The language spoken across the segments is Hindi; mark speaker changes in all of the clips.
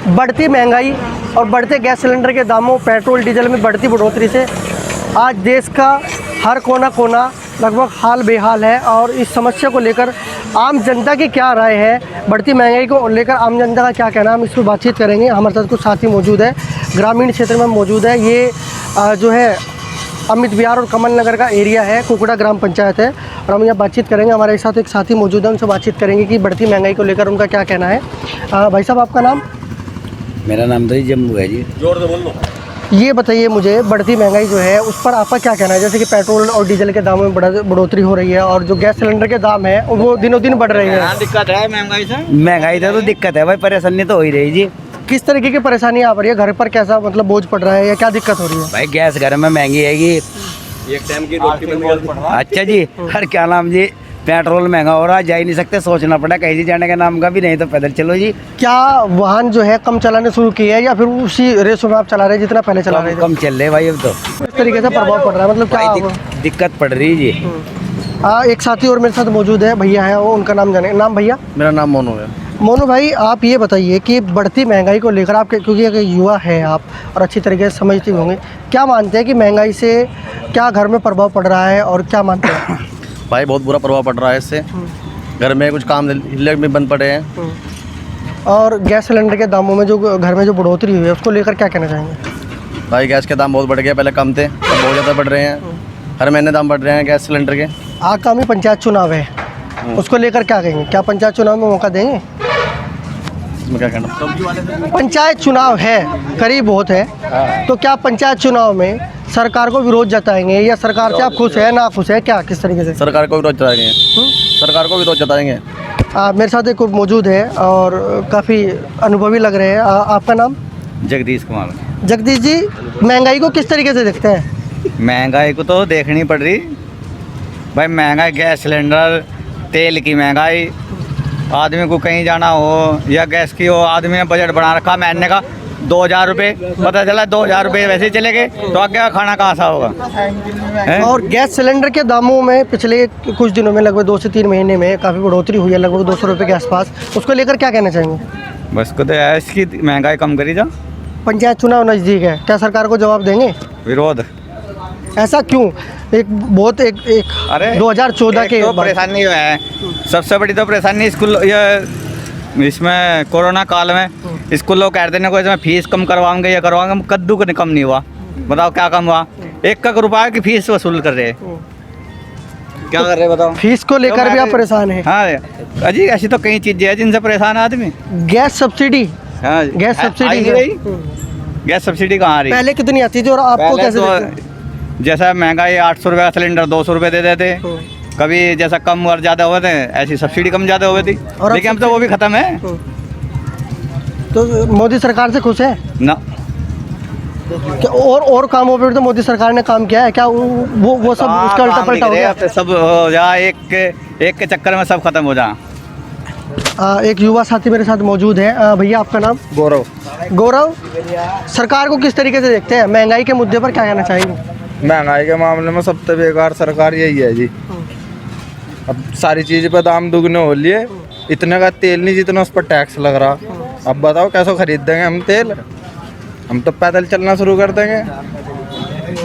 Speaker 1: बढ़ती महंगाई और बढ़ते गैस सिलेंडर के दामों, पेट्रोल डीजल में बढ़ती बढ़ोतरी से आज देश का हर कोना कोना लगभग हाल बेहाल है। और इस समस्या को लेकर आम जनता की क्या राय है, बढ़ती महंगाई को लेकर आम जनता का क्या कहना है, हम इस पर बातचीत करेंगे। हमारे साथ कुछ साथी मौजूद है, ग्रामीण क्षेत्र में मौजूद है। ये जो है अमित विहार और कमल नगर का एरिया है, कुकड़ा ग्राम पंचायत है, और हम यहाँ बातचीत करेंगे। हमारे साथ एक साथी मौजूद है, उनसे बातचीत करेंगे कि बढ़ती महंगाई को लेकर उनका क्या कहना है। भाई साहब, आपका नाम?
Speaker 2: मेरा नाम तो जम्मू है जी।
Speaker 3: जोर से बोल लो।
Speaker 1: ये बताइए मुझे, बढ़ती महंगाई जो है उस पर आपका क्या कहना है? जैसे कि पेट्रोल और डीजल के दामों में बढ़ोतरी हो रही है और जो गैस सिलेंडर के दाम है वो दिनों दिन बढ़ रहे हैं।
Speaker 3: दिक्कत है महंगाई से?
Speaker 2: महंगाई से तो दिक्कत है भाई, परेशानी तो हो ही रही जी।
Speaker 1: किस तरीके की परेशानी आ रही है? घर पर कैसा मतलब बोझ पड़ रहा है या क्या दिक्कत हो रही है?
Speaker 2: भाई गैस घर में महंगी है कि
Speaker 3: एक टाइम की रोटी में
Speaker 2: अच्छा जी। हर क्या नाम जी, पेट्रोल महंगा हो रहा है, जा ही नहीं सकते, सोचना पड़ा कहीं जाने का नाम का भी नहीं तो पैदल चलो जी।
Speaker 1: क्या वाहन जो है कम चलाने शुरू किए हैं या फिर उसी रेसो में आप चला रहे हैं जितना पहले चला रहे थे?
Speaker 2: कम चल रहे भाई अब तो।
Speaker 1: इस तरीके से प्रभाव पड़ रहा है, मतलब क्या
Speaker 2: दिक्कत पड़ रही जी।
Speaker 1: एक साथी और मेरे साथ मौजूद है, भैया है, वो उनका नाम जाने। नाम भैया?
Speaker 3: मेरा नाम मोनू है।
Speaker 1: मोनू भाई, आप ये बताइए कि बढ़ती महंगाई को लेकर आप, क्योंकि एक युवा है आप और अच्छी तरीके से समझते होंगे, क्या मानते हैं कि महंगाई से क्या घर में प्रभाव पड़ रहा है और क्या मानते हैं?
Speaker 3: भाई बहुत बुरा प्रभाव पड़ रहा है इससे। घर में कुछ काम धंधे भी बंद पड़े हैं।
Speaker 1: और गैस सिलेंडर के दामों में जो घर में जो बढ़ोतरी हुई है उसको लेकर क्या कहना चाहेंगे?
Speaker 3: भाई गैस के दाम बहुत बढ़ गए, पहले कम थे, अब बहुत ज़्यादा बढ़ रहे हैं। हर महीने दाम बढ़ रहे हैं गैस सिलेंडर के।
Speaker 1: आगामी पंचायत चुनाव है, उसको लेकर क्या कहेंगे? क्या पंचायत चुनाव में मौका देंगे?
Speaker 3: इसमें क्या कहना?
Speaker 1: पंचायत चुनाव है, करीब बहुत है, तो क्या पंचायत चुनाव में सरकार को विरोध जताएंगे या सरकार से आप खुश है ना खुश है, क्या किस तरीके से?
Speaker 3: सरकार को विरोध जताएंगे। सरकार को विरोध जताएंगे।
Speaker 1: मेरे साथ एक मौजूद है और काफ़ी अनुभवी लग रहे हैं। आपका नाम?
Speaker 2: जगदीश कुमार।
Speaker 1: जगदीश जी, महंगाई को किस तरीके से देखते हैं?
Speaker 2: महंगाई को तो देखनी पड़ रही भाई। महंगाई, गैस सिलेंडर, तेल की महंगाई, आदमी को कहीं जाना हो या गैस की हो, आदमी ने बजट बना रखा महीने का 2000 रुपये, पता चला 2000 रुपये वैसे ही चले गए तो आगे का खाना कहाँ सा होगा?
Speaker 1: और गैस सिलेंडर के दामों में पिछले कुछ दिनों में लगभग 2 से 3 महीने में काफ़ी बढ़ोतरी हुई है, लगभग 200 रुपये के आसपास। उसको लेकर क्या कहना चाहेंगे?
Speaker 2: बस को तो इसकी महंगाई कम करी जा।
Speaker 1: पंचायत चुनाव नज़दीक है, क्या सरकार को जवाब देंगे?
Speaker 2: विरोध।
Speaker 1: ऐसा क्यों?
Speaker 2: अरे
Speaker 1: 2014 के
Speaker 2: तो परेशानी है, सबसे बड़ी तो परेशानी स्कूल, ये इसमें कोरोना काल में स्कूल लोग कहते हैं इसमें फीस कम करवाएंगे या करवाएंगे, कद्दू का कम नहीं हुआ। बताओ क्या कम हुआ? 1 रुपये की फीस वसूल कर रहे हैं, क्या कर रहे हैं बताओ?
Speaker 1: फीस को लेकर भी आप परेशान हैं?
Speaker 2: हाँ अजी, ऐसी तो कई चीजें हैं जिनसे परेशान है आदमी।
Speaker 1: गैस सब्सिडी,
Speaker 2: हाँ
Speaker 1: गैस सब्सिडी
Speaker 2: गैस सब्सिडी कहाँ आ रही?
Speaker 1: पहले कितनी आती थी और आपको कैसे
Speaker 2: तो
Speaker 1: देते हैं?
Speaker 2: जैसा महंगाई 800 रुपये का सिलेंडर 200 रुपये दे देते, कभी जैसा कम और ज़्यादा हुए थे ऐसी सब्सिडी कम ज़्यादा हुई थी, लेकिन अब तो वो भी ख़त्म है।
Speaker 1: तो मोदी सरकार से खुश है
Speaker 2: ना?
Speaker 1: और कामों पर तो मोदी सरकार ने काम किया है क्या? वो सब उसका उल्टा पलटा हो गया,
Speaker 2: सब हो जा, एक के चक्कर में सब खत्म हो जा।
Speaker 1: एक युवा साथी मेरे साथ मौजूद है। भैया, आपका नाम?
Speaker 3: गौरव।
Speaker 1: गौरव, सरकार को किस तरीके से देखते हैं? महंगाई के मुद्दे पर क्या कहना चाहेंगे?
Speaker 4: महंगाई के मामले में सबसे बेकार सरकार यही है जी। अब सारी चीज़ पे दाम दुगने हो लिए, इतने का तेल नहीं जितना उस पर टैक्स लग रहा। अब बताओ कैसे खरीद देंगे हम तेल? हम तो पैदल चलना शुरू कर देंगे।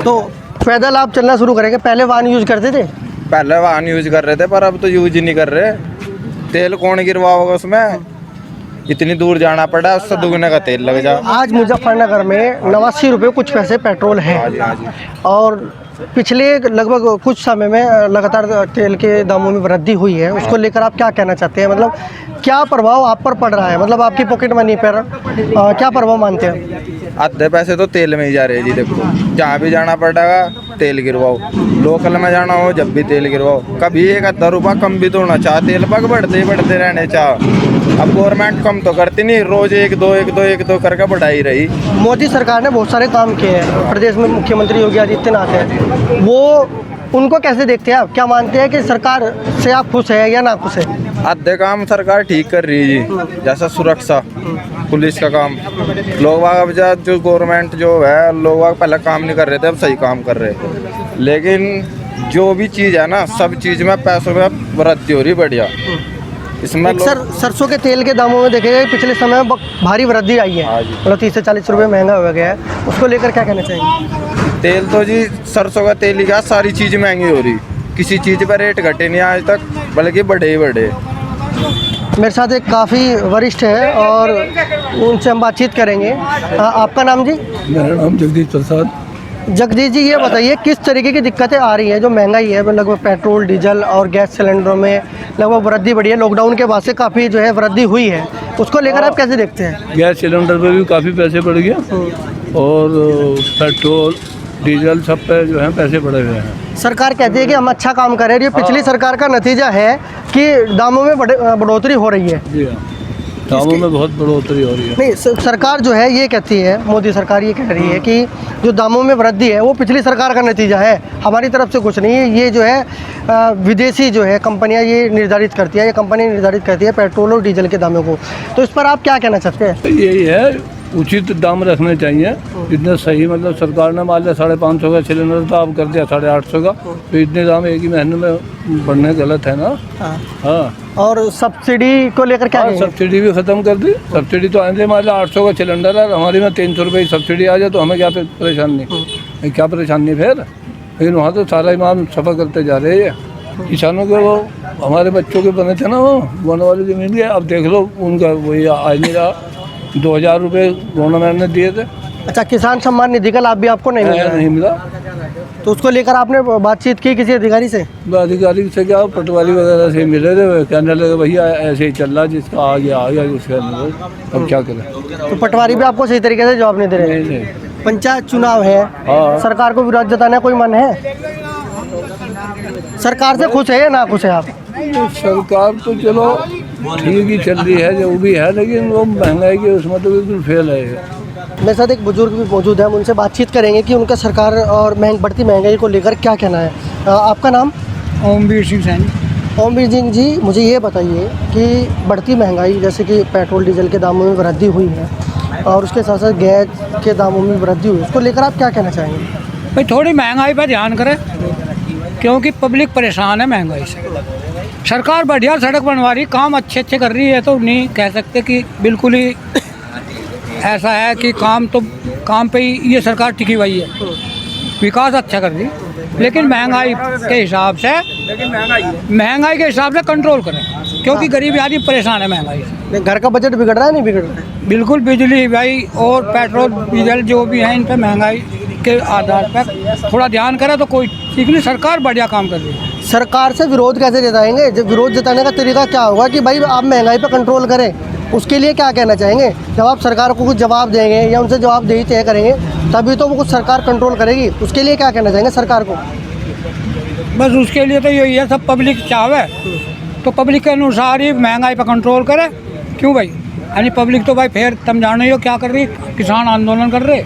Speaker 1: तो पैदल आप चलना शुरू करेंगे? पहले वाहन यूज करते थे?
Speaker 4: पहले वाहन यूज कर रहे थे पर अब तो यूज ही नहीं कर रहे। तेल कौन गिरवा होगा उसमें? इतनी दूर जाना पड़ा, उससे दुगने का तेल लग जा।
Speaker 1: आज मुजफ्फरनगर में 89 रुपये कुछ पैसे पेट्रोल है और पिछले लगभग कुछ समय में लगातार तेल के दामों में वृद्धि हुई है। उसको लेकर आप क्या कहना चाहते हैं? मतलब क्या प्रभाव आप पर पड़ रहा है, मतलब आपकी पॉकेट मनी पर क्या प्रभाव मानते हैं?
Speaker 4: आधे पैसे तो तेल में ही जा रहे हैं जी। देखो जहाँ भी जाना पड़ेगा तेल गिरवाओ, लोकल में जाना हो जब भी तेल गिरवाओ, कभी 1-10 रुपये कम भी तो होना चाह, तेल पग बढ़ते रहने चाह। अब गवर्नमेंट कम तो करती नहीं, रोज 1-2 करके बढ़ाई रही।
Speaker 1: मोदी सरकार ने बहुत सारे काम किए हैं, प्रदेश में मुख्यमंत्री योगी आदित्यनाथ है, वो उनको कैसे देखते हैं आप? क्या मानते हैं कि सरकार से आप खुश है या ना खुश है?
Speaker 4: आधे काम सरकार ठीक कर रही है जी, जैसा सुरक्षा, पुलिस का काम। लोग अब जो गवर्नमेंट जो है, लोग पहले काम नहीं कर रहे थे, अब सही काम कर रहे हैं। लेकिन जो भी चीज़ है ना, सब चीज़ में पैसों में वृद्धि हो रही बढ़िया। इसमें
Speaker 1: एक सर सरसों के तेल के दामों में देखेगा पिछले समय में भारी वृद्धि आई है,
Speaker 4: हाँ जी।
Speaker 1: मतलब 30 से 40 रुपये महंगा हो गया है, उसको लेकर क्या कहना चाहिए?
Speaker 4: तेल तो जी सरसों का तेल ही क्या, सारी चीज़ महंगी हो रही, किसी चीज़ पर रेट घटे नहीं आज तक, बल्कि बढ़े ही बढ़े।
Speaker 1: मेरे साथ एक काफ़ी वरिष्ठ है और उनसे हम बातचीत करेंगे। आपका नाम जी?
Speaker 5: मेरा नाम जगदीश प्रसाद।
Speaker 1: जगदीश जी, ये बताइए किस तरीके की दिक्कतें आ रही हैं, जो महंगाई है लगभग पेट्रोल डीजल और गैस सिलेंडरों में लगभग वृद्धि बढ़ी है, लॉकडाउन के बाद से काफ़ी जो है वृद्धि हुई है, उसको लेकर आप कैसे देखते हैं?
Speaker 5: गैस सिलेंडर पे भी काफ़ी पैसे बढ़ गए और पेट्रोल डीजल सब पे जो है पैसे बढ़े हुए हैं।
Speaker 1: सरकार कहती है कि हम अच्छा काम कर रहे हैं, ये पिछली सरकार का नतीजा है कि दामों में बढ़ोतरी हो रही है।
Speaker 5: जी हाँ, दामों में बहुत बढ़ोतरी हो रही है।
Speaker 1: नहीं, सरकार जो है ये कहती है, मोदी सरकार ये कह रही है कि जो दामों में वृद्धि है वो पिछली सरकार का नतीजा है, हमारी तरफ से कुछ नहीं है, ये जो है विदेशी जो है कंपनियां ये निर्धारित करती है, ये कंपनी निर्धारित करती है पेट्रोल और डीजल के दामों को। तो इस पर आप क्या कहना चाहते हैं?
Speaker 5: यही है, उचित दाम रखने चाहिए, इतने सही, मतलब सरकार ने मान लिया 550 का सिलेंडर था, अब कर दिया 850 का, तो इतने दाम एक ही महीने में बढ़ने गलत है ना। हाँ,
Speaker 1: और सब्सिडी को लेकर क्या कहेंगे?
Speaker 5: सब्सिडी भी ख़त्म कर दी। सब्सिडी तो आने मान लिया 800 का सिलेंडर है, हमारे में 300 रुपये की सब्सिडी आ जाए तो हमें क्या परेशानी, क्या परेशानी फिर। लेकिन वहाँ तो सारा इमाम सफ़र करते जा रहे हैं। किसानों के वो हमारे बच्चों के बने थे ना, वो बोने वाली ज़मीन के, अब देख लो उनका वही आज नहीं रहा। 2000 रुपये गवर्नमेंट ने दिए थे।
Speaker 1: अच्छा, किसान सम्मान निधि का लाभ भी आपको नहीं मिला?
Speaker 5: नहीं मिला।
Speaker 1: तो उसको लेकर आपने बातचीत की किसी अधिकारी से?
Speaker 5: अधिकारी से क्या, पटवारी वगैरह से मिले थे, कहने लगे भैया ऐसे ही चल रहा, जिसका आ गया उसके अंदर, अब क्या करें।
Speaker 1: तो पटवारी भी आपको सही तरीके से जवाब नहीं दे रहे?
Speaker 5: नहीं।
Speaker 1: पंचायत चुनाव है,
Speaker 5: हाँ।
Speaker 1: सरकार को विरोध जताने कोई मन है? सरकार से खुश है या ना खुश है आप?
Speaker 5: सरकार तो चलो ठीक ही चल रही है, जो भी है, लेकिन वो महंगाई के उसमें तो बिल्कुल फेल है।
Speaker 1: मेरे साथ एक बुजुर्ग भी मौजूद है, हम उनसे बातचीत करेंगे कि उनका सरकार और बढ़ती महंगाई को लेकर क्या कहना है। आपका नाम?
Speaker 6: ओमवीर सिंह सैनी।
Speaker 1: ओमवीर सिंह जी, मुझे ये बताइए कि बढ़ती महंगाई, जैसे कि पेट्रोल डीजल के दामों में वृद्धि हुई है और उसके साथ साथ गैस के दामों में वृद्धि हुई है, उसको लेकर आप क्या कहना चाहेंगे?
Speaker 6: भाई थोड़ी महंगाई पर ध्यान करें, क्योंकि पब्लिक परेशान है महंगाई से। सरकार बढ़िया सड़क बनवा रही, काम अच्छे कर रही है, तो नहीं कह सकते कि बिल्कुल ही ऐसा है कि काम पे ही ये सरकार टिकी हुई है, विकास अच्छा कर रही, लेकिन महंगाई के हिसाब से कंट्रोल करें, क्योंकि गरीब आदमी परेशान है महंगाई से।
Speaker 1: घर का बजट बिगड़ रहा है, नहीं बिगड़ रहा है?
Speaker 6: बिल्कुल, बिजली भाई और पेट्रोल डीजल जो भी हैं, इन पर महंगाई के आधार पर थोड़ा ध्यान करें तो कोई ठीक नहीं, सरकार बढ़िया काम कर रही है।
Speaker 1: सरकार से विरोध कैसे जताएंगे? जब विरोध जताने का तरीका क्या होगा कि भाई आप महंगाई पर कंट्रोल करें, उसके लिए क्या कहना चाहेंगे? जब आप सरकार को कुछ जवाब देंगे या उनसे जवाबदेही तय करेंगे तभी तो वो कुछ सरकार कंट्रोल करेगी, उसके लिए क्या कहना चाहेंगे सरकार को?
Speaker 6: बस उसके लिए तो यही है, सब पब्लिक चाहे तो पब्लिक के अनुसार ही महंगाई पर कंट्रोल करे। क्यों भाई, यानी पब्लिक तो भाई फिर तुम जानो हो क्या कर रही, किसान आंदोलन कर रहे,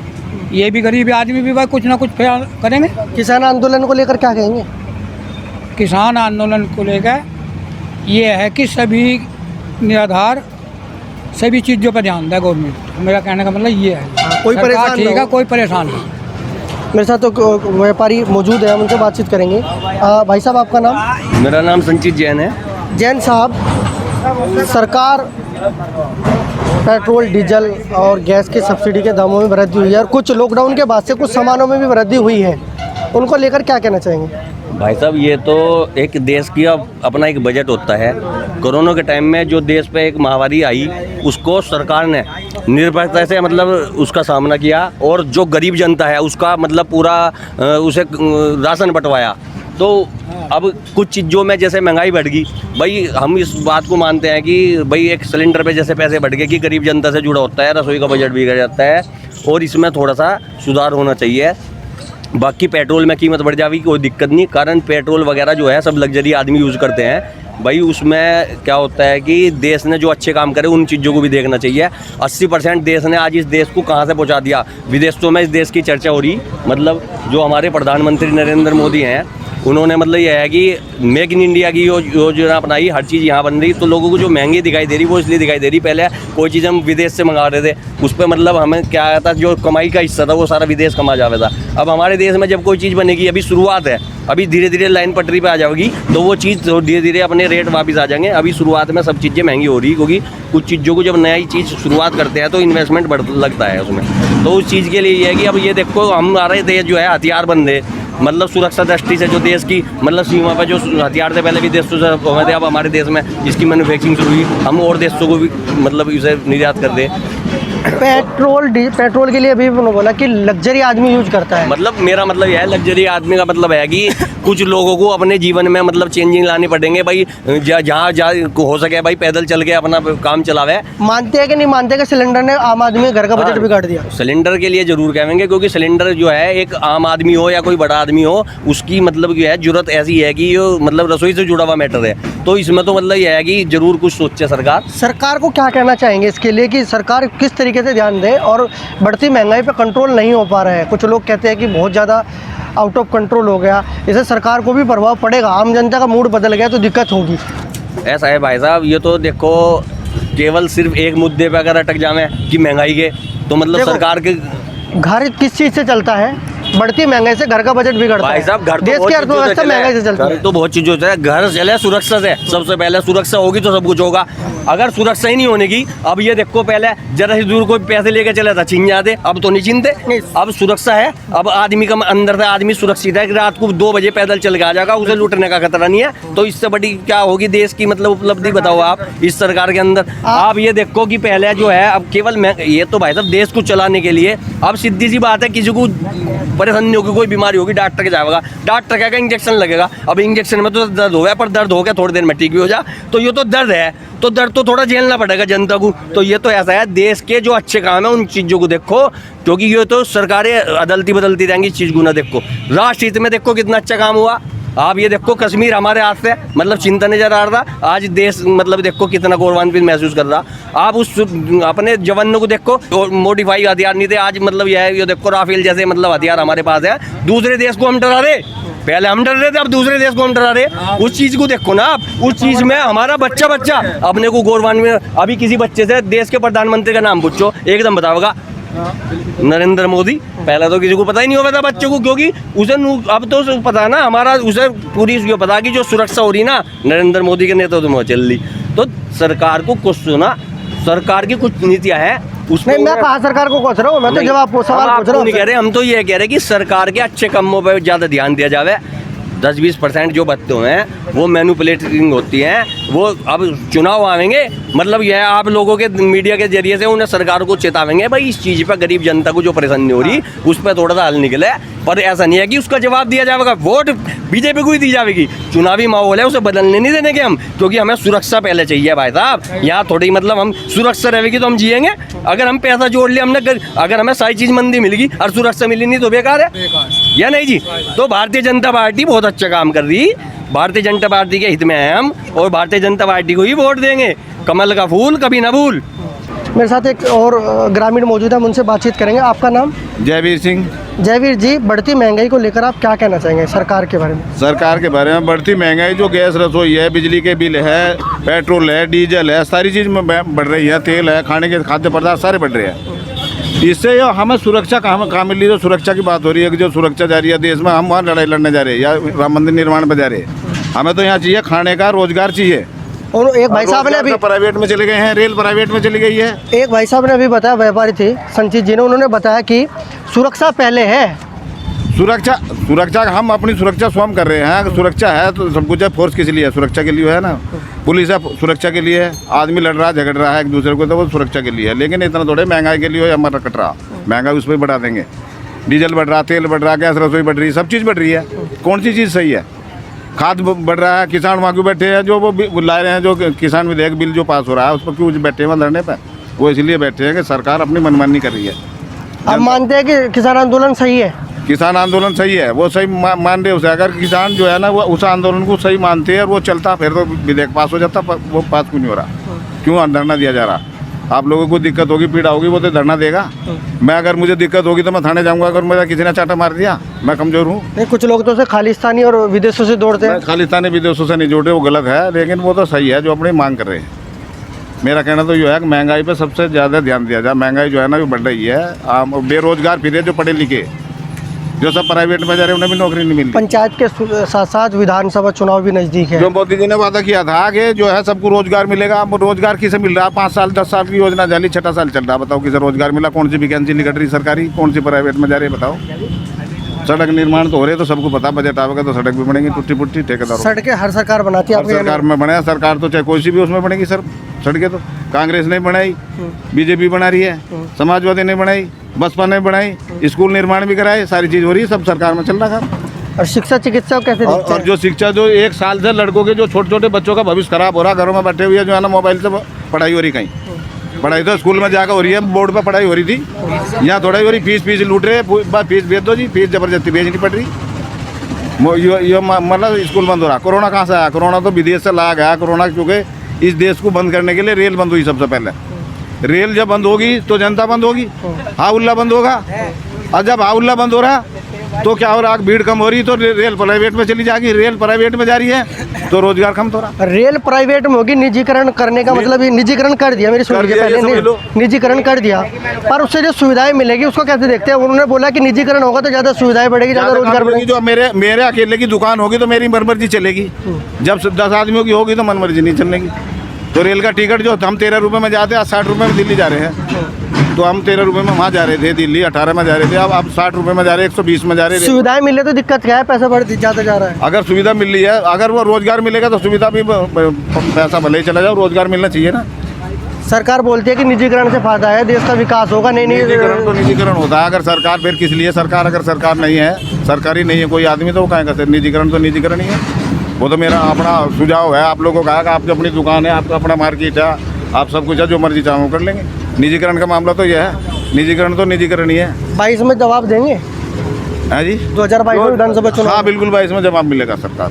Speaker 6: ये भी गरीब आदमी भी भाई कुछ ना कुछ फिर करेंगे।
Speaker 1: किसान आंदोलन को लेकर क्या कहेंगे?
Speaker 6: किसान आंदोलन को लेकर ये है कि सभी निराधार सभी चीज़ों पर ध्यान दें गवर्नमेंट, मेरा कहने का मतलब ये है।
Speaker 1: कोई
Speaker 6: सरकार
Speaker 1: परेशान
Speaker 6: ठीक
Speaker 1: ना
Speaker 6: है,
Speaker 1: हो।
Speaker 6: कोई परेशान नहीं।
Speaker 1: मेरे साथ तो व्यापारी मौजूद है, हम उनसे बातचीत करेंगे। भाई साहब, आपका नाम?
Speaker 3: मेरा नाम संचित जैन है।
Speaker 1: जैन साहब, सरकार पेट्रोल डीजल और गैस के सब्सिडी के दामों में वृद्धि हुई है और कुछ लॉकडाउन के बाद से कुछ सामानों में भी वृद्धि हुई है, उनको लेकर क्या कहना चाहेंगे?
Speaker 7: भाई साहब, ये तो एक देश की अपना एक बजट होता है। कोरोना के टाइम में जो देश पे एक महामारी आई, उसको सरकार ने निर्भरता से मतलब उसका सामना किया, और जो गरीब जनता है उसका मतलब पूरा उसे राशन बंटवाया। तो अब कुछ चीज़ों में जैसे महंगाई बढ़ गई, भाई हम इस बात को मानते हैं कि भाई एक सिलेंडर पे जैसे पैसे बढ़ गए कि गरीब जनता से जुड़ा होता है, रसोई का बजट बिगड़ जाता है, और इसमें थोड़ा सा सुधार होना चाहिए। बाकी पेट्रोल में कीमत बढ़ जाएगी कोई दिक्कत नहीं, कारण पेट्रोल वगैरह जो है सब लग्जरी आदमी यूज़ करते हैं। भाई उसमें क्या होता है कि देश ने जो अच्छे काम करे उन चीज़ों को भी देखना चाहिए। 80% देश ने आज इस देश को कहाँ से पहुँचा दिया, विदेशों में इस देश की चर्चा हो रही। मतलब जो हमारे प्रधानमंत्री नरेंद्र मोदी हैं, उन्होंने मतलब ये है कि मेक इन इंडिया की योजना अपनाई, हर चीज़ यहाँ बन रही, तो लोगों को जो महंगी दिखाई दे रही वो इसलिए दिखाई दे रही, पहले कोई चीज़ हम विदेश से मंगा रहे थे, उस पर मतलब हमें क्या आया था, जो कमाई का हिस्सा था वो सारा विदेश कमा जाता था। अब हमारे देश में जब कोई चीज़ बनेगी, अभी शुरुआत है, अभी धीरे धीरे लाइन पटरी पे आ जाएगी, तो वो चीज़ धीरे धीरे अपने रेट वापस आ जाएंगे। अभी शुरुआत में सब चीज़ें महंगी हो रही, क्योंकि कुछ चीज़ों को जब नई चीज़ शुरुआत करते हैं तो इन्वेस्टमेंट बढ़ लगता है उसमें। तो उस चीज़ के लिए ये है कि अब ये देखो हमारे देश जो है हथियार बंद है, मतलब सुरक्षा दृष्टि से जो देश की मतलब सीमा पर जो हथियार थे, पहले भी देश से हुए थे, अब हमारे देश में इसकी मैन्युफैक्चरिंग शुरू हुई, हम और देशों को भी मतलब इसे निर्यात कर दें।
Speaker 1: पेट्रोल के लिए अभी उन्होंने बोला कि लग्जरी आदमी यूज करता है।
Speaker 7: मतलब मेरा मतलब यह है, लग्जरी आदमी का मतलब है कि कुछ लोगों को अपने जीवन में मतलब चेंजिंग लानी पड़ेंगे भाई, जहाँ हो सके भाई पैदल चल के अपना काम चलावे।
Speaker 1: मानते हैं कि नहीं मानते कि सिलेंडर ने आम आदमी के घर का बजट बिगाड़ दिया?
Speaker 7: सिलेंडर के लिए जरूर कहेंगे, क्योंकि सिलेंडर जो है एक आम आदमी हो या कोई बड़ा आदमी हो, उसकी मतलब जो है जरूरत ऐसी है कि ये मतलब रसोई से जुड़ा हुआ मैटर है, तो इसमें तो मतलब यह है कि जरूर कुछ सोचे
Speaker 1: सरकार को क्या कहना चाहेंगे इसके लिए कि सरकार किस तरीके से ध्यान दे, और बढ़ती महंगाई पे कंट्रोल नहीं हो पा रहा है, कुछ लोग कहते हैं कि बहुत ज़्यादा आउट ऑफ कंट्रोल हो गया, इससे सरकार को भी प्रभाव पड़ेगा, आम जनता का मूड बदल गया तो दिक्कत होगी।
Speaker 7: ऐसा है भाई साहब, ये तो देखो केवल सिर्फ एक मुद्दे पे अगर अटक जावे कि महंगाई के, तो मतलब सरकार के
Speaker 1: घर किस चीज़ से चलता है? बढ़ती महंगाई से घर का बजट बिगड़ता है।
Speaker 7: भाई साहब घर तो
Speaker 1: देश की अर्थव्यवस्था महंगाई से चलती है।
Speaker 7: तो बहुत चीज़ होता है, घर चले सुरक्षा से, सबसे पहले सुरक्षा होगी तो सब कुछ होगा। अगर सुरक्षा ही नहीं होने की, अब ये देखो पहले जरा ही दूर कोई पैसे लेके चला था छीन जाते, अब तो नहीं छीनते, अब सुरक्षा है, अब आदमी का अंदर से आदमी सुरक्षित है कि रात को 2 बजे पैदल चल के आ जाएगा, उसे लूटने का खतरा नहीं है। तो इससे बड़ी क्या होगी देश की मतलब उपलब्धि बताओ आप इस सरकार के अंदर। आप ये देखो कि पहले जो है अब केवल ये तो भाई साहब देश को चलाने के लिए, अब सीधी सी बात है किसी को परेशानी होगी, कोई बीमारी होगी, डॉक्टर के जाएगा, डॉक्टर का इंजेक्शन लगेगा, अब इंजेक्शन में तो दर्द होगा, पर दर्द हो गया थोड़ी देर में ठीक भी हो जा, तो ये तो दर्द है, तो दर्द तो थोड़ा झेलना पड़ेगा जनता को। तो ये तो ऐसा है, देश के जो अच्छे काम है उन चीज़ों को देखो, क्योंकि ये तो सरकारें अदलती बदलती रहेंगी, इस चीज़ को ना देखो। राष्ट्र हित में देखो कितना अच्छा काम हुआ, आप ये देखो कश्मीर हमारे हाथ से मतलब चिंता नजर आ रहा था, आज देश मतलब देखो कितना गौरवान्वित महसूस कर रहा। आप उस अपने जवानों को देखो, मॉडिफाई हथियार नहीं थे, आज मतलब ये देखो राफेल जैसे मतलब हथियार हमारे पास है, दूसरे देश को हम डरा रहे, पहले हम डर रहे थे, अब दूसरे देश को हम डरा रहे। उस चीज़ को देखो ना आप, उस चीज़ में हमारा बच्चा अपने को गौरवान्वित। अभी किसी बच्चे से देश के प्रधानमंत्री का नाम पूछो, एकदम बताओगा नरेंद्र मोदी, पहले तो किसी को पता ही नहीं होता था बच्चों को, क्योंकि उसे अब तो पता है ना, हमारा उसे पूरी ये पता कि जो सुरक्षा हो रही ना नरेंद्र मोदी के नेतृत्व में चल रही। तो सरकार को कुछ सुना, सरकार की कुछ नीतियां हैं उसमें।
Speaker 1: मैं कहा सरकार को पूछ रहा हूँ, मैं तो जवाब सवाल पूछ रहा हूँ।
Speaker 7: नहीं कह रहे, हम तो ये कह रहे कि सरकार के अच्छे कामों पर ज़्यादा ध्यान दिया जाए। 10-20% जो बच्चे हैं वो मैनिपुलेटिंग होती हैं, वो अब चुनाव आवेंगे, मतलब यह आप लोगों के मीडिया के जरिए से उन्हें सरकार को चेतावेंगे भाई इस चीज़ पर गरीब जनता को जो परेशानी हो रही उस पर थोड़ा सा हल निकले। पर ऐसा नहीं है कि उसका जवाब दिया जाएगा, वोट बीजेपी को ही दी जाएगी, चुनावी माहौल है उसे बदलने नहीं देने के हम, क्योंकि हमें सुरक्षा पहले चाहिए भाई साहब। यहाँ थोड़ी मतलब हम सुरक्षा रहेगी तो हम जिएंगे, अगर हम पैसा जोड़ लिया हमने, अगर हमें सारी चीज़ मंदी मिलेगी और सुरक्षा मिली नहीं तो बेकार है या नहीं जी। तो भारतीय जनता पार्टी बहुत अच्छा काम कर रही, भारतीय जनता पार्टी के हित में है हम, और भारतीय जनता पार्टी को ही वोट देंगे, कमल का फूल कभी ना भूल।
Speaker 1: मेरे साथ एक और ग्रामीण मौजूद है, हम उनसे बातचीत करेंगे। आपका नाम?
Speaker 8: जयवीर सिंह।
Speaker 1: जयवीर जी, बढ़ती महंगाई को लेकर आप क्या कहना चाहेंगे सरकार के बारे में?
Speaker 8: सरकार के बारे में बढ़ती महंगाई, जो गैस रसोई है, बिजली के बिल है, पेट्रोल है, डीजल है, सारी चीज़ में बढ़ रही है, तेल है, खाने के खाद्य पदार्थ सारे बढ़ रहे हैं। इससे हमें सुरक्षा कहाँ मिल रही है? सुरक्षा की बात हो रही है कि जो सुरक्षा जा रही है देश में, हम वहाँ लड़ाई लड़ने जा रहे हैं या राम मंदिर निर्माण पर जा रहे हैं। हमें तो यहाँ चाहिए खाने का रोजगार चाहिए।
Speaker 1: और एक भाई साहब ने अभी
Speaker 8: प्राइवेट में चले गए हैं, रेल प्राइवेट में चली गई है।
Speaker 1: एक भाई साहब ने अभी बताया, व्यापारी थे संचित जी ने, उन्होंने बताया कि सुरक्षा पहले है।
Speaker 8: सुरक्षा हम अपनी सुरक्षा स्वयं कर रहे हैं। सुरक्षा है तो सब कुछ है। फोर्स किस लिए है? सुरक्षा के लिए है ना। पुलिस है सुरक्षा के लिए है। आदमी लड़ रहा है, झगड़ रहा है एक दूसरे को, तो वो सुरक्षा के लिए है। लेकिन इतना थोड़े महंगाई के लिए हो या हमारा कट रहा, महंगाई उस पर बढ़ा देंगे। डीजल बढ़ रहा, तेल बढ़ रहा, गैस रसोई बढ़ रही है, सब चीज़ बढ़ रही है। कौन सी चीज़ सही है? खाद बढ़ रहा है, किसान वहाँ क्यों बैठे हैं? जो वो ला रहे हैं, जो किसान विधेयक बिल जो पास हो रहा है उस पर क्यों बैठे हैं धरने पर? वो इसलिए बैठे हैं कि सरकार अपनी मनमानी कर रही है।
Speaker 1: आप मानते हैं कि किसान आंदोलन सही है?
Speaker 8: किसान आंदोलन सही है, वो सही मान रहे उसे। अगर किसान जो है ना वो उस आंदोलन को सही मानते हैं और वो चलता, फिर तो विधेयक पास हो जाता। वो पास क्यों नहीं हो रहा? क्यों धरना दिया जा रहा? आप लोगों को दिक्कत होगी, पीड़ा होगी, वो तो धरना देगा। मैं अगर मुझे दिक्कत होगी तो मैं थाने जाऊंगा। अगर मेरा किसी ने चाटा मार दिया, मैं कमज़ोर हूँ।
Speaker 1: नहीं, कुछ लोग तो उसे खालिस्तानी और विदेशों से दौड़ते हैं।
Speaker 8: खालिस्तानी विदेशों से नहीं जोड़े, वो गलत है, लेकिन वो तो सही है जो अपनी मांग कर रहे हैं। मेरा कहना तो ये है कि महंगाई पे सबसे ज़्यादा ध्यान दिया जाए। महंगाई जो है ना वो बढ़ रही है। आम बेरोजगार फिरे जो पढ़े लिखे, जो सब प्राइवेट में जा रहे हैं, उन्हें भी नौकरी नहीं मिल रही।
Speaker 1: पंचायत के साथ साथ विधानसभा चुनाव भी नज़दीक है।
Speaker 8: जो मोदी जी ने वादा किया था कि जो है सबको रोजगार मिलेगा, अब रोजगार किसे मिल रहा है? 5 साल 10 साल की योजना जाली, 6ठा साल चल रहा। बताओ किसे रोजगार मिला? कौन सी वैकेंसी निकल रही सरकारी, कौन सी प्राइवेट में जा रही है? बताओ। सड़क निर्माण तो हो रहे, तो सबको पता, बजट आवेगा तो सड़क भी बनेगी टूटी फूटी, ठेकेदार।
Speaker 1: सड़कें हर सरकार बनाती है।
Speaker 8: हर सरकार में बने, सरकार तो चाहे कोई सी भी उसमें बनेगी सर। सड़कें तो कांग्रेस ने बनाई, बीजेपी बना रही है, समाजवादी ने बनाई, बसपा ने बनाई, स्कूल निर्माण भी कराए, सारी चीज़ हो रही है, सब सरकार में चल रहा है।
Speaker 1: और शिक्षा चिकित्सा कैसे दिखता
Speaker 8: और
Speaker 1: है?
Speaker 8: जो शिक्षा, जो 1 साल से लड़कों के, जो छोटे छोटे बच्चों का भविष्य खराब हो रहा, घरों में बैठे हुए जो है ना, मोबाइल से पढ़ाई हो रही। कहीं पढ़ाई तो स्कूल में जाकर हो रही है, बोर्ड पर पढ़ाई हो रही थी, यहाँ थोड़ा ही हो रही। फीस लूट रहे, फीस भेज दो जी, फीस जबरदस्ती भेजनी पड़ रही। मतलब स्कूल बंद हो रहा। कोरोना कहाँ से आया? कोरोना तो विदेश से लाया गया। कोरोना क्योंकि इस देश को बंद करने के लिए रेल बंद हुई सबसे पहले। रेल जब बंद होगी तो जनता बंद होगी, हाउल्ला बंद होगा। और जब हाउल्ला बंद हो रहा तो क्या हो रहा? भीड़ कम हो रही तो रेल प्राइवेट में चली जाएगी। रेल प्राइवेट में जा रही है तो रोजगार कम हो रहा।
Speaker 1: रेल प्राइवेट में होगी, निजीकरण करने का मतलब ये निजीकरण कर दिया। मेरी सुन लीजिए, पहले निजीकरण कर दिया, पर उससे जो सुविधाएं मिलेगी उसको कैसे देखते हैं? उन्होंने बोला कि निजीकरण होगा तो ज़्यादा सुविधाएं बढ़ेगी, ज़्यादा रोजगार बढ़ेगी।
Speaker 8: जो मेरे अकेले की दुकान होगी तो मेरी मनमर्जी चलेगी। जब 10 आदमियों की होगी तो मनमर्जी नहीं चलेगी। तो रेल का टिकट जो हम 13 रुपये में जाते हैं, 60 रुपये में दिल्ली जा रहे हैं। तो हम 13 रुपये में वहाँ जा रहे थे, दिल्ली 18 में जा रहे थे, अब 60 रुपये में जा रहे हैं, 120 में जा रहे हैं।
Speaker 1: सुविधाएं मिले तो दिक्कत क्या है? पैसा बढ़ जाता जा रहा है।
Speaker 8: अगर सुविधा मिल रही है, अगर वो रोजगार मिलेगा तो सुविधा भी, पैसा भले ही चला जाओ, रोजगार मिलना चाहिए ना।
Speaker 1: सरकार बोलती है कि निजीकरण से फायदा है, देश का विकास होगा। नहीं
Speaker 8: निजीकरण तो निजीकरण होता है। अगर सरकार फिर किस लिए सरकार? अगर सरकार नहीं है, सरकारी नहीं है कोई आदमी, तो वो कहें कैसे? निजीकरण तो निजीकरण ही है। वो तो मेरा अपना सुझाव है आप लोगों का, आपकी अपनी दुकान है, आपका अपना मार्केट है, आप सब कुछ है, जो मर्जी चाहो कर लेंगे। निजीकरण का मामला तो यह है, निजीकरण तो निजीकरण ही है।
Speaker 1: 22 में जवाब देंगे?
Speaker 8: है जी,
Speaker 1: 2022 में विधानसभा चुनाव।
Speaker 8: हाँ बिल्कुल, 22 में जवाब मिलेगा सरकार।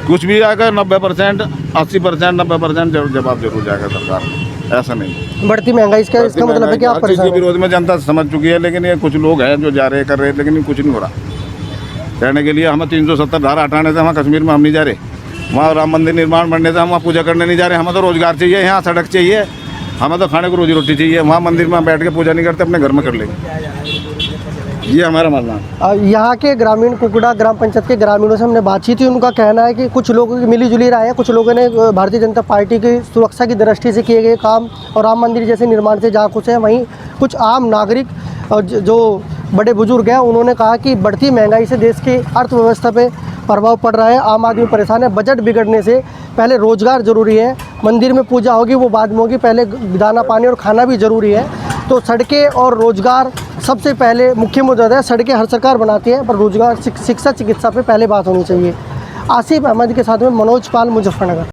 Speaker 8: कुछ भी आएगा 90%, 80%, 90% जवाब जरूर जाएगा सरकार। ऐसा नहीं
Speaker 1: बढ़ती महंगाई, इसका मतलब है कि आप परेशान हैं।
Speaker 8: विरोध में जनता समझ चुकी है, लेकिन ये कुछ लोग हैं जो जा रहे कर रहे, लेकिन कुछ नहीं हो रहा। कहने के लिए हमें 370 धारा हटाने से, वहाँ कश्मीर में हम नहीं जा रहे, वहाँ राम मंदिर निर्माण बनने से हम वहाँ पूजा करने नहीं जा रहे। हमें तो रोजगार चाहिए, यहाँ सड़क चाहिए, हमें तो खाने को रोजी रोटी चाहिए। वहाँ मंदिर में बैठ के पूजा नहीं करते, अपने घर में कर लेंगे। ये हमारा मानना है।
Speaker 1: यहाँ के ग्रामीण कुकुड़ा ग्राम पंचायत के ग्रामीणों से हमने बातचीत की। उनका कहना है कि कुछ लोगों की मिली जुली राय है, कुछ लोगों ने भारतीय जनता पार्टी की सुरक्षा की दृष्टि से किए गए काम और राम मंदिर जैसे निर्माण से जहाँ खुश है, वहीं कुछ आम नागरिक और जो बड़े बुजुर्ग हैं उन्होंने कहा कि बढ़ती महंगाई से देश की अर्थव्यवस्था पे प्रभाव पड़ रहा है, आम आदमी परेशान है। बजट बिगड़ने से पहले रोजगार ज़रूरी है, मंदिर में पूजा होगी वो बाद में होगी, पहले दाना पानी और खाना भी ज़रूरी है। तो सड़कें और रोजगार सबसे पहले मुख्य मुद्दा है। सड़कें हर सरकार बनाती है, पर रोजगार, शिक्षा, चिकित्सा पे पहले बात होनी चाहिए। आसिफ अहमद के साथ में मनोज पाल, मुजफ्फरनगर।